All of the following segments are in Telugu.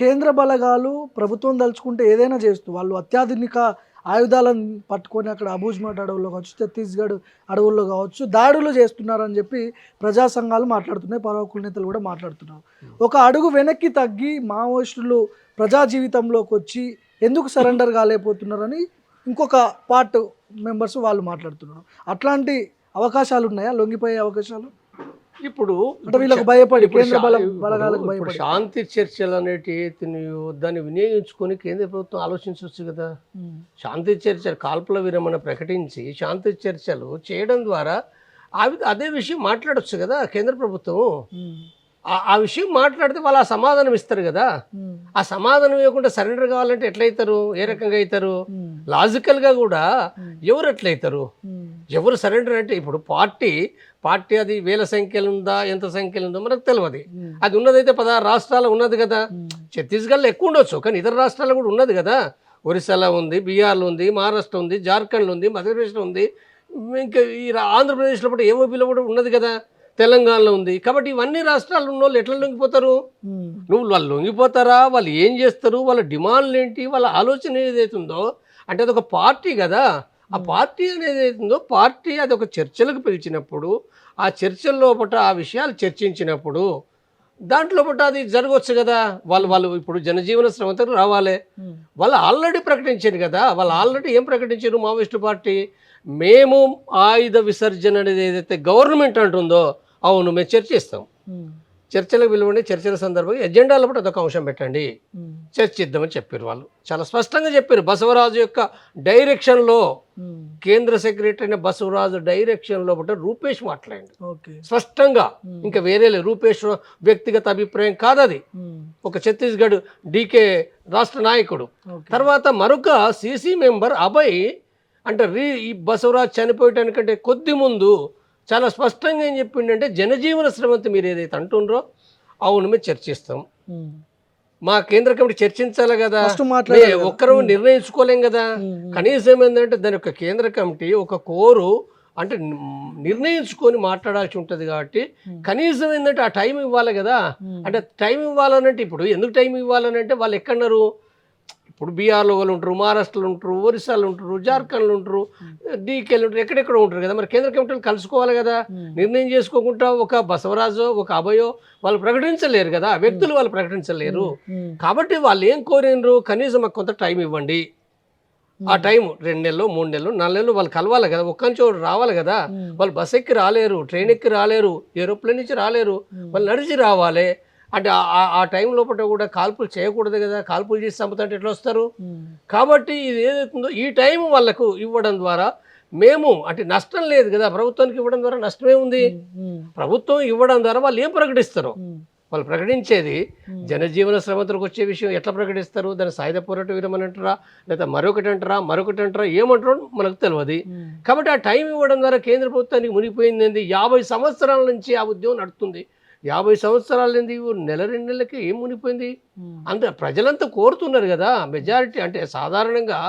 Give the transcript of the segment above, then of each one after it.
కేంద్ర బలగాలు ప్రభుత్వం దలుచుకుంటే ఏదైనా చేస్తూ వాళ్ళు అత్యాధునిక ఆయుధాలను పట్టుకొని అక్కడ అబూజ్మట్ అడవుల్లో కావచ్చు, ఛత్తీస్గఢ్ అడవుల్లో కావచ్చు దాడులు చేస్తున్నారని చెప్పి ప్రజా సంఘాలు మాట్లాడుతున్నాయి, పరోకుల నేతలు కూడా మాట్లాడుతున్నారు. ఒక అడుగు వెనక్కి తగ్గి మావోయిస్టులు ప్రజా జీవితంలోకి వచ్చి ఎందుకు సరెండర్ కాలేకపోతున్నారని ఇంకొక పార్ట్ మెంబర్స్ వాళ్ళు మాట్లాడుతున్నారు. అట్లాంటి అవకాశాలు ఉన్నాయా, లొంగిపోయే అవకాశాలు? ఇప్పుడు అంటే వీళ్ళకి భయపడి కేంద్ర బలగాలకు భయపడి శాంతి చర్చలు అనేటి దాన్ని వినియోగించుకొని కేంద్ర ప్రభుత్వం ఆలోచించవచ్చు కదా. శాంతి చర్చలు కాల్పుల విరమణ ప్రకటించి శాంతి చర్చలు చేయడం ద్వారా అదే విషయం మాట్లాడొచ్చు కదా కేంద్ర ప్రభుత్వం. ఆ విషయం మాట్లాడితే వాళ్ళు ఆ సమాధానం ఇస్తారు కదా. ఆ సమాధానం ఇవ్వకుండా సరెండర్ కావాలంటే ఎట్లయితారు, ఏ రకంగా అవుతారు? లాజికల్గా కూడా ఎవరు ఎట్లయితారు, ఎవరు సరెండర్ అంటే ఇప్పుడు పార్టీ అది వేల సంఖ్యలు ఉందా, ఎంత సంఖ్యలు ఉందో మనకు తెలియదు. అది ఉన్నదైతే 16 రాష్ట్రాలు ఉన్నది కదా. ఛత్తీస్గఢ్లో ఎక్కువ ఉండొచ్చు, కానీ ఇతర రాష్ట్రాల్లో కూడా ఉన్నది కదా. ఒరిస్సాలో ఉంది, బీహార్లో ఉంది, మహారాష్ట్ర ఉంది, జార్ఖండ్లో ఉంది, మధ్యప్రదేశ్లో ఉంది, ఇంకా ఈ ఆంధ్రప్రదేశ్లో కూడా ఏఓబీలో కూడా ఉన్నది కదా, తెలంగాణలో ఉంది. కాబట్టి ఇవన్నీ రాష్ట్రాలు ఉన్న వాళ్ళు ఎట్లా లొంగిపోతారు? వాళ్ళు లొంగిపోతారా? వాళ్ళు ఏం చేస్తారు? వాళ్ళ డిమాండ్లు ఏంటి? వాళ్ళ ఆలోచన ఏదైతుందో అంటే అదొక పార్టీ కదా. ఆ పార్టీ అనేది ఏదైతుందో పార్టీ అది ఒక చర్చలకు పిలిచినప్పుడు ఆ చర్చల లోపల ఆ విషయాలు చర్చించినప్పుడు దాంట్లో అది జరగవచ్చు కదా. వాళ్ళు ఇప్పుడు జనజీవన శ్రమతో రావాలి. వాళ్ళు ఆల్రెడీ ప్రకటించారు కదా. వాళ్ళు ఆల్రెడీ ఏం ప్రకటించారు? మావోయిస్టు పార్టీ మేము ఆయుధ విసర్జన అనేది ఏదైతే గవర్నమెంట్ అంటుందో అవును మేము చర్చిస్తాం, చర్చలకు పిలవండి, చర్చల సందర్భంగా ఎజెండాలో కూడా అదొక అంశం పెట్టండి, చర్చిద్దామని చెప్పారు. వాళ్ళు చాలా స్పష్టంగా చెప్పారు. బసవరాజు యొక్క డైరెక్షన్లో, కేంద్ర సెక్రటరీ అయిన బసవరాజు డైరెక్షన్లో రూపేష్ మాట్లాడండి స్పష్టంగా. ఇంకా వేరే రూపేష్ వ్యక్తిగత అభిప్రాయం కాదు అది. ఒక ఛత్తీస్గఢ్ డీకే రాష్ట్ర నాయకుడు. తర్వాత మరొక సిసి మెంబర్ అభయ్ అంటే ఈ బసవరాజు చనిపోయటానికంటే కొద్ది ముందు చాలా స్పష్టంగా ఏం చెప్పిండంటే జనజీవన శ్రమంతో మీరు ఏదైతే అంటుండ్రో అవును మేము చర్చిస్తాం, మా కేంద్ర కమిటీ చర్చించాలి కదా, ఒక్కరు నిర్ణయించుకోలేం కదా. కనీసం ఏంటంటే దాని యొక్క కేంద్ర కమిటీ ఒక కోరు అంటే నిర్ణయించుకొని మాట్లాడాల్సి ఉంటుంది. కాబట్టి కనీసం ఏంటంటే ఆ టైం ఇవ్వాలి కదా. అంటే టైం ఇవ్వాలనంటే ఇప్పుడు ఎందుకు టైం ఇవ్వాలనంటే వాళ్ళు ఎక్కడన్నారు? ఇప్పుడు బీహార్లో వాళ్ళు ఉంటారు, మహారాష్ట్రలో ఉంటారు, ఒరిస్సాలో ఉంటారు, జార్ఖండ్లో ఉంటారు, డీకేలు ఉంటారు, ఎక్కడెక్కడ ఉంటారు కదా. మరి కేంద్ర కమిటీలు కలుసుకోవాలి కదా. నిర్ణయం చేసుకోకుండా ఒక బసవరాజో ఒక అభయో వాళ్ళు ప్రకటించలేరు కదా, వ్యక్తులు వాళ్ళు ప్రకటించలేరు. కాబట్టి వాళ్ళు ఏం కోరినరు? కనీసం మాకు కొంత టైం ఇవ్వండి. ఆ టైం 2 నెలలు 3 నెలలు 4 నెలలు వాళ్ళు కలవాలి కదా, ఒక్కని చోటు రావాలి కదా. వాళ్ళు బస్ ఎక్కి రాలేరు, ట్రైన్ ఎక్కి రాలేరు, ఏరోప్లేన్ నుంచి రాలేరు, వాళ్ళు నడిచి రావాలి. అంటే ఆ టైం లోపల కూడా కాల్పులు చేయకూడదు కదా. కాల్పులు చేసి చంపుతుంటే ఎట్లా వస్తారు? కాబట్టి ఇది ఏదైతుందో ఈ టైం వాళ్ళకు ఇవ్వడం ద్వారా మేము అంటే నష్టం లేదు కదా. ప్రభుత్వానికి ఇవ్వడం ద్వారా నష్టమే ఉంది. ప్రభుత్వం ఇవ్వడం ద్వారా వాళ్ళు ఏం ప్రకటిస్తారు? వాళ్ళు ప్రకటించేది జనజీవన శ్రమంతకు వచ్చే విషయం ఎట్లా ప్రకటిస్తారు? దాని సాయుధ పోరాట విరమణ అంటారా, లేదా మరొకటి అంటారా, ఏమంటారో మనకు తెలియదు. కాబట్టి ఆ టైం ఇవ్వడం ద్వారా కేంద్ర ప్రభుత్వానికి మునిగిపోయింది. 50 సంవత్సరాల నుంచి ఆ ఉద్యమం నడుస్తుంది. 50 సంవత్సరాలు ఏంది, నెల 2 నెలలకి ఏం మునిగిపోయింది? అంత ప్రజలంతా కోరుతున్నారు కదా. మెజారిటీ అంటే సాధారణంగా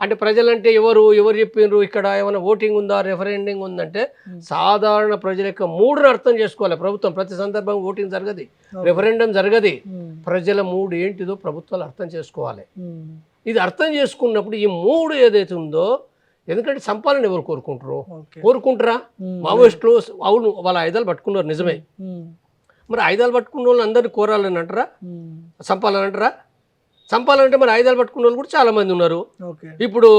అంటే ప్రజలంటే ఎవరు చెప్పినారు? ఇక్కడ ఏమైనా ఓటింగ్ ఉందా, రెఫరెండింగ్ ఉందంటే సాధారణ ప్రజల యొక్క మూడుని అర్థం చేసుకోవాలి ప్రభుత్వం. ప్రతి సందర్భం ఓటింగ్ జరగదు, రెఫరెండం జరగదు. ప్రజల మూడు ఏంటిదో ప్రభుత్వాలు అర్థం చేసుకోవాలి. ఇది అర్థం చేసుకున్నప్పుడు ఈ మూడు ఏదైతే ఉందో, ఎందుకంటే సంపాలని ఎవరు కోరుకుంటారా? మావోయిస్టులు అవును వాళ్ళ ఆయుధాలు పట్టుకున్నారు నిజమే. మరి ఆయుధాలు పట్టుకున్న వాళ్ళు అందరినీ కోరాలని అంటారా? చంపాలని అంటారా? చంపాలంటే మరి ఆయుధాలు పట్టుకున్న వాళ్ళు కూడా చాలా మంది ఉన్నారు. ఇప్పుడు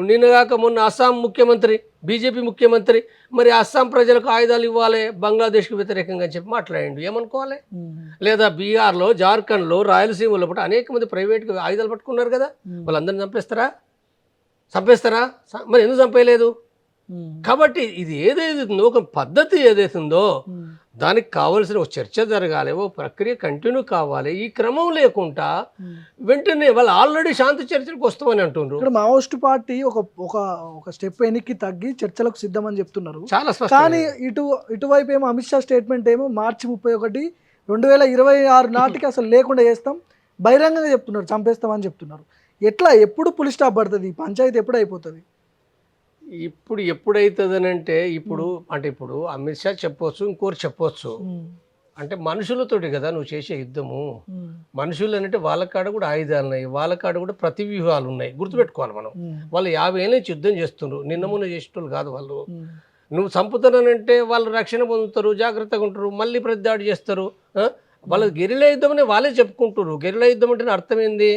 నిన్నగాక మొన్న అస్సాం ముఖ్యమంత్రి, బీజేపీ ముఖ్యమంత్రి మరి అస్సాం ప్రజలకు ఆయుధాలు ఇవ్వాలి బంగ్లాదేశ్కి వ్యతిరేకంగా చెప్పి మాట్లాడండి, ఏమనుకోవాలి? లేదా బీహార్లో, జార్ఖండ్లో, రాయలసీమలో కూడా అనేక మంది ప్రైవేట్గా ఆయుధాలు పట్టుకున్నారు కదా. వాళ్ళందరినీ చంపేస్తారా? మరి ఎందుకు చంపేయలేదు? కాబట్టి ఇది ఏదైతుందో ఒక పద్ధతి ఏదైతుందో దానికి కావాల్సిన ఒక చర్చ జరగాలి, ఓ ప్రక్రియ కంటిన్యూ కావాలి. ఈ క్రమం లేకుండా వెంటనే వాళ్ళు ఆల్రెడీ శాంతి చర్చలకు వస్తామని అంటున్నారు. ఇక్కడ మావోయిస్టు పార్టీ ఒక స్టెప్ వెనక్కి తగ్గి చర్చలకు సిద్ధమని చెప్తున్నారు చాలా. కానీ ఇటువైపు ఏమో అమిత్ షా స్టేట్మెంట్ ఏమో మార్చి 31, 2026 నాటికి అసలు లేకుండా చేస్తాం, బహిరంగంగా చెప్తున్నారు, చంపేస్తామని చెప్తున్నారు. ఎప్పుడు పులి స్టాప్ పడుతుంది? పంచాయతీ ఎప్పుడు అయిపోతుంది? ఎప్పుడైతుంది అని అంటే ఇప్పుడు అమిత్ షా చెప్పవచ్చు, ఇంకోరు చెప్పవచ్చు. అంటే మనుషులతోటి కదా నువ్వు చేసే యుద్ధము. మనుషులు అంటే వాళ్ళ కాడ కూడా ఆయుధాలు ఉన్నాయి, వాళ్ళ కాడ కూడా ప్రతివ్యూహాలు ఉన్నాయి, గుర్తుపెట్టుకోవాలి మనం. వాళ్ళు 50 ఏళ్ళ నుంచి యుద్ధం చేస్తున్నారు, నిన్న మొన్న చేసేటోళ్ళు కాదు వాళ్ళు. నువ్వు చంపుతానంటే వాళ్ళు రక్షణ పొందుతారు, జాగ్రత్తగా ఉంటారు, మళ్ళీ ప్రతిదాడి చేస్తారు. వాళ్ళ గెరిలా యుద్ధం అని వాళ్ళే చెప్పుకుంటారు. గెరిలా యుద్ధం అంటే అర్థం ఏంది?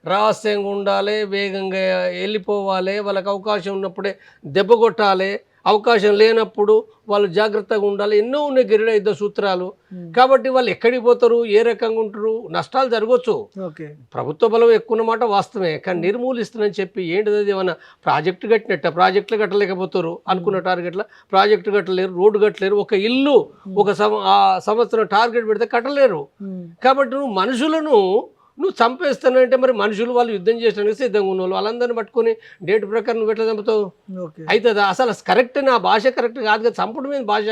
రహస్యంగా ఉండాలి, వేగంగా వెళ్ళిపోవాలి, వాళ్ళకి అవకాశం ఉన్నప్పుడే దెబ్బ కొట్టాలి, అవకాశం లేనప్పుడు వాళ్ళు జాగ్రత్తగా ఉండాలి. ఎన్నో ఉన్నాయి గెరిలా యుద్ధ సూత్రాలు. కాబట్టి వాళ్ళు ఎక్కడికి పోతారు, ఏ రకంగా ఉంటారు, నష్టాలు జరగవచ్చు. ప్రభుత్వ బలం ఎక్కువ ఉన్నమాట వాస్తవమే, కానీ నిర్మూలిస్తుందని చెప్పి ఏంటిది అది? ఏమన్నా ప్రాజెక్టు కట్టినట్ట? ప్రాజెక్టులు కట్టలేకపోతారు, అనుకున్న టార్గెట్ల ప్రాజెక్టు కట్టలేరు, రోడ్డు కట్టలేరు, ఒక ఇల్లు ఒక సంవత్సరం టార్గెట్ పెడితే కట్టలేరు. కాబట్టి నువ్వు మనుషులను నువ్వు చంపేస్తానంటే మరి మనుషులు వాళ్ళు యుద్ధం చేసడానికి సిద్ధంగా ఉన్న వాళ్ళు వాళ్ళందరినీ పట్టుకొని డేట్ ప్రకారం నువ్వు ఎట్లా చంపుతావు? అవుతుందా? అసలు కరెక్ట్, నా భాష కరెక్ట్ కాదు కదా, చంపడం మీద భాష.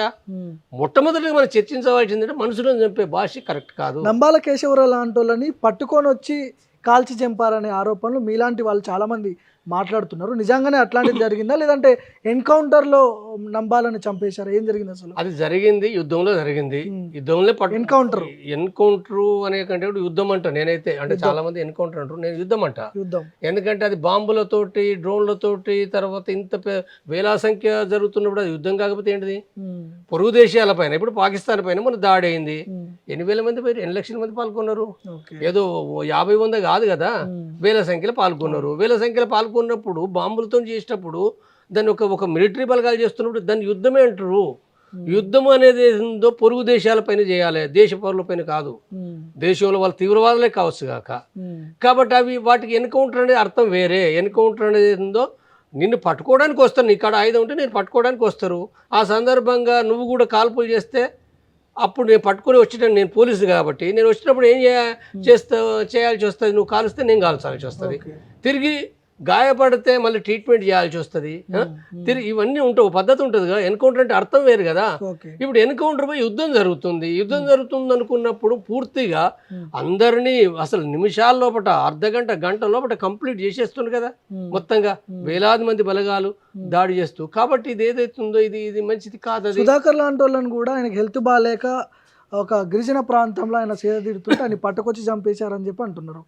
మొట్టమొదటిగా మనం చర్చించవలసిందంటే మనుషులను చంపే భాష కరెక్ట్ కాదు. నంబాల కేశవరావు లాంటి వాళ్ళని పట్టుకొని వచ్చి కాల్చి చంపారనే ఆరోపణలు మీలాంటి వాళ్ళు చాలా మంది మాట్లాడుతున్నారు. నిజంగానే అట్లాంటిది జరిగిందా, లేదంటే ఎన్కౌంటర్లో నంబాలని చంపేశారు? ఏం జరిగింది అసలు? అది జరిగింది, యుద్ధంలో జరిగింది. యుద్ధంలో ఎన్కౌంటర్ అనే కంటే యుద్ధం అంట. నేనైతే అంటే చాలా మంది ఎన్కౌంటర్ అంటారు, నేను యుద్ధం అంట. ఎందుకంటే అది బాంబులతోటి, డ్రోన్లతోటి, తర్వాత ఇంత వేల సంఖ్య జరుగుతున్నప్పుడు అది యుద్ధం కాకపోతే ఏంటిది? పొరుగు దేశాల పైన, ఇప్పుడు పాకిస్తాన్ పైన మన దాడి అయింది. 8,000 మంది పోయి 8 లక్షల మంది పాల్గొన్నారు. ఏదో 50-100 కాదు కదా, వేల సంఖ్యలో పాల్గొన్నారు. వేల సంఖ్యలో పాల్గొన్నప్పుడు బాంబులతో చేసేటప్పుడు దాన్ని ఒక మిలిటరీ బలగాలు చేస్తున్నప్పుడు దాన్ని యుద్ధమే అంటారు. యుద్ధం అనేది ఏందో పొరుగు దేశాలపైన చేయాలి, దేశ పౌరుల పైన కాదు. దేశంలో వాళ్ళు తీవ్రవాదులే కావచ్చు కాక. కాబట్టి అవి వాటికి ఎన్కౌంటర్ అనేది అర్థం వేరే. ఎన్కౌంటర్ అనేది ఏందో నిన్ను పట్టుకోవడానికి వస్తారు, నీ కాడ ఆయుధం ఉంటే నేను పట్టుకోవడానికి వస్తారు. ఆ సందర్భంగా నువ్వు కూడా కాల్పులు చేస్తే అప్పుడు నేను పట్టుకొని వచ్చేటప్పుడు, నేను పోలీసు కాబట్టి నేను వచ్చినప్పుడు ఏం చేయాల్సి వస్తుంది? నువ్వు కాలుస్తే నేను కాల్చాల్సి వస్తుంది, తిరిగి గాయపడితే మళ్ళీ ట్రీట్మెంట్ చేయాల్సి వస్తుంది, తిరిగి ఇవన్నీ ఉంటావు, పద్ధతి ఉంటుంది కదా. ఎన్కౌంటర్ అంటే అర్థం వేరు కదా. ఇప్పుడు ఎన్కౌంటర్ పోయి యుద్ధం జరుగుతుంది అనుకున్నప్పుడు పూర్తిగా అందరినీ అసలు నిమిషాల లోపల, అర్ధగంట గంట లోపల కంప్లీట్ చేసేస్తుంది కదా మొత్తంగా, వేలాది మంది బలగాలు దాడి చేస్తూ. కాబట్టి ఇది ఏదైతుందో ఇది మంచిది కాదు. సుధాకర్ లాంటి వాళ్ళని కూడా ఆయనకి హెల్త్ బాగాలేక ఒక గిరిజన ప్రాంతంలో ఆయన సేద తీరుతుంటే ఆయన పట్టుకొచ్చి చంపేశారని చెప్పి అంటున్నారు.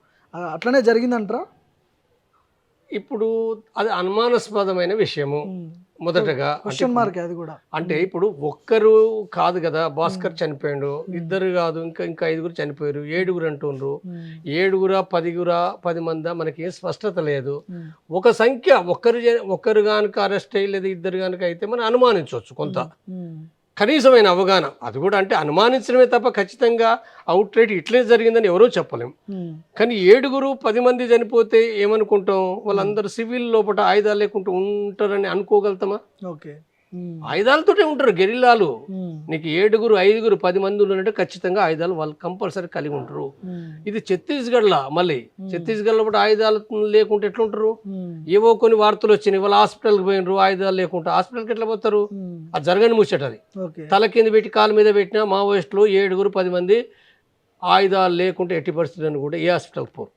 అట్లనే జరిగిందంటారా? ఇప్పుడు అది అనుమానాస్పదమైన విషయము. మొదటగా అది కూడా అంటే ఇప్పుడు ఒక్కరు కాదు కదా, భాస్కర్ చనిపోయాడు, ఇద్దరు కాదు, ఇంకా 5 చనిపోయారు, 7 అంటుండ్రు. 7, 10 మందా మనకి స్పష్టత లేదు. ఒక సంఖ్య ఒక్కరు కనుక అరెస్ట్ అయ్యి లేదా 2 కనుక అయితే మనం అనుమానించవచ్చు కొంత కనీసమైన అవగాహన. అది కూడా అంటే అనుమానించడమే తప్ప ఖచ్చితంగా అవుట్ రైట్ ఇట్లే జరిగిందని ఎవరూ చెప్పలేం. కానీ 7, 10 మంది చనిపోతే ఏమనుకుంటాం? వాళ్ళందరూ సివిల్ లోపల ఆయుధాలు లేకుండా ఉంటారని అనుకోగలుగుతామా? ఆయుధాలతోటే ఉంటారు గెరిల్లాలు. నీకు 7, 5, 10 మంది ఉన్నట్టు ఖచ్చితంగా ఆయుధాలు వాళ్ళు కంపల్సరీ కలిగి ఉంటారు. ఇది ఛత్తీస్గఢ్లో, మళ్ళీ ఛత్తీస్గఢ్లో కూడా ఆయుధాలు లేకుంటే ఎట్లుంటారు? ఏవో కొన్ని వార్తలు వచ్చినాయి, వాళ్ళు హాస్పిటల్కి పోయినరు ఆయుధాలు లేకుండా. హాస్పిటల్కి ఎట్లా పోతారు? అది జరగని ముచ్చట. అది తల కింద పెట్టి కాలు మీద పెట్టిన మావోయిస్టులు 7, 10 మంది ఆయుధాలు లేకుంటే ఎట్టి పరిస్థితులను కూడా ఏ హాస్పిటల్కి పోరు.